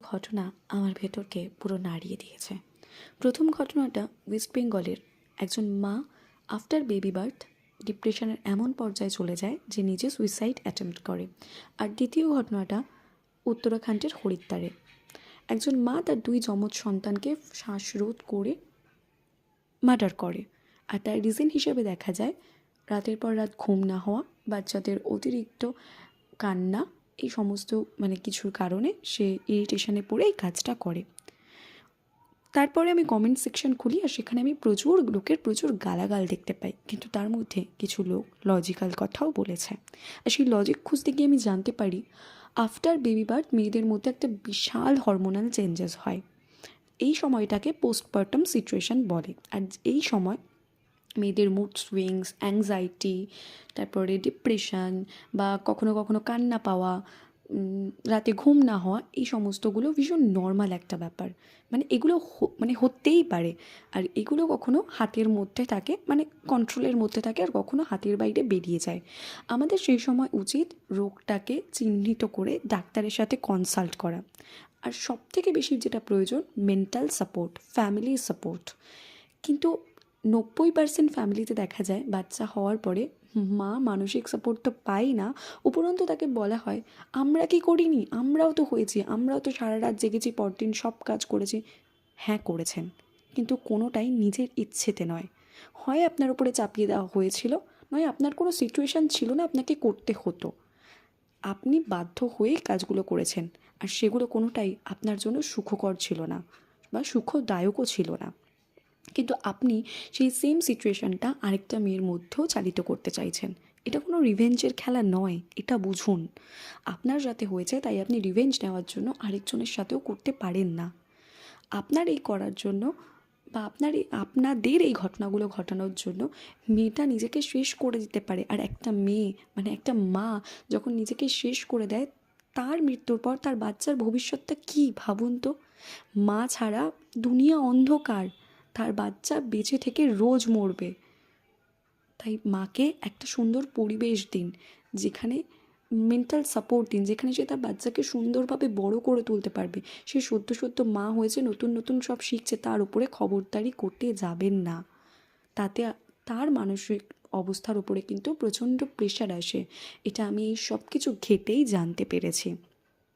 ঘটনা আমার ভেতরকে পুরো নাড়িয়ে দিয়েছে। প্রথম ঘটনাটা ওয়েস্ট বেঙ্গলের একজন মা আফটার বেবি বার্থ ডিপ্রেশনের এমন পর্যায়ে চলে যায় যে নিজে সুইসাইড অ্যাটেম্প্ট করে। আর দ্বিতীয় ঘটনাটা উত্তরাখণ্ডের হরিদ্বারে একজন মা তার 2 যমজ সন্তানকে শ্বাসরোধ করে মার্ডার করে। আর তার রিজন হিসেবে দেখা যায় রাতের পর রাত ঘুম না হওয়া, বাচ্চাদের অতিরিক্ত কান্না, এই সমস্ত কিছুর কারণে সে ইরিটেশনে পড়ে এই কাজটা করে। তারপরে আমি কমেন্ট সেকশন খুলি আর সেখানে আমি প্রচুর লোকের প্রচুর গালাগাল দেখতে পাই, কিন্তু তার মধ্যে কিছু লোক লজিক্যাল কথাও বলেছে। আর সেই লজিক খুঁজতে গিয়ে আমি জানতে পারি আফটার বেবি বার্থ মেয়েদের মধ্যে একটা বিশাল হরমোনাল চেঞ্জেস হয়। এই সময়টাকে পোস্টপার্টাম সিচুয়েশান বলে। আর এই সময় মেয়েদের মুড সুইংস, অ্যাংজাইটি, তারপরে ডিপ্রেশন বা কখনো কখনো কান্না পাওয়া, রাতে ঘুম না হওয়া, এই সমস্তগুলো ভীষণ নর্মাল একটা ব্যাপার। এগুলো হতেই পারে। আর এগুলো কখনো হাতের মধ্যে থাকে, কন্ট্রোলের মধ্যে থাকে, আর কখনো হাতের বাইরে বেরিয়ে যায়। আমাদের সেই সময় উচিত রোগটাকে চিহ্নিত করে ডাক্তারের সাথে কনসাল্ট করা। আর সবথেকে বেশি যেটা প্রয়োজন, মেন্টাল সাপোর্ট, ফ্যামিলি সাপোর্ট। কিন্তু 90% ফ্যামিলিতে দেখা যায় বাচ্চা হওয়ার পরে মা মানসিক সাপোর্ট তো পাই না, উপরন্তু তাকে বলা হয় আমরা কি করিনি, আমরাও তো হয়েছি, আমরাও তো সারা রাত জেগেছি, পরদিন সব কাজ করেছি। হ্যাঁ করেছেন, কিন্তু কোনোটাই নিজের ইচ্ছেতে নয়। হয় আপনার উপরে চাপিয়ে দেওয়া হয়েছিল, নয় আপনার কোনো সিচুয়েশান ছিল না, আপনাকে করতে হতো। আপনি বাধ্য হয়েই কাজগুলো করেছেন, আর সেগুলো কোনোটাই আপনার জন্য সুখকর ছিল না বা সুখদায়কও ছিল না। কিন্তু আপনি সেই সেম সিচুয়েশানটা আরেকটা মেয়ের মধ্যেও চালিত করতে চাইছেন। এটা কোনো রিভেঞ্জের খেলা নয়, এটা বুঝুন। আপনার সাথে হয়েছে তাই আপনি রিভেঞ্জ নেওয়ার জন্য আরেকজনের সাথেও করতে পারেন না। আপনার এই করার জন্য বা আপনাদের এই ঘটনাগুলো ঘটানোর জন্য মেয়েটা নিজেকে শেষ করে দিতে পারে। আর একটা মেয়ে একটা মা যখন নিজেকে শেষ করে দেয়, তার মৃত্যুর পর তার বাচ্চার ভবিষ্যৎটা কী ভাবুন তো। মা ছাড়া দুনিয়া অন্ধকার, তার বাচ্চা বেঁচে থেকে রোজ মরবে। তাই মাকে একটা সুন্দর পরিবেশ দিন, যেখানে মেন্টাল সাপোর্ট দিন, যেখানে সে তার বাচ্চাকে সুন্দরভাবে বড় করে তুলতে পারবে। সে সদ্য সদ্য মা হয়েছে, নতুন নতুন সব শিখছে, তার উপরে খবরদারি করতে যাবেন না। তাতে তার মানসিক অবস্থার উপরে কিন্তু প্রচণ্ড প্রেশার আসে। এটা আমি এই সব কিছু ঘেটেই জানতে পেরেছি।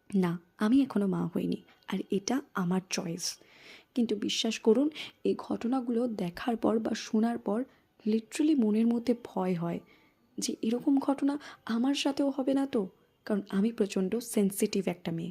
না, আমি এখনও মা হইনি, আর এটা আমার চয়েস। কিন্তু বিশ্বাস করুন, এই ঘটনাগুলো দেখার পর বা শোনার পর লিটারালি মনের মধ্যে ভয় হয় যে এরকম ঘটনা আমার সাথেও হবে না তো। কারণ আমি প্রচণ্ড সেন্সিটিভ একটা মেয়ে।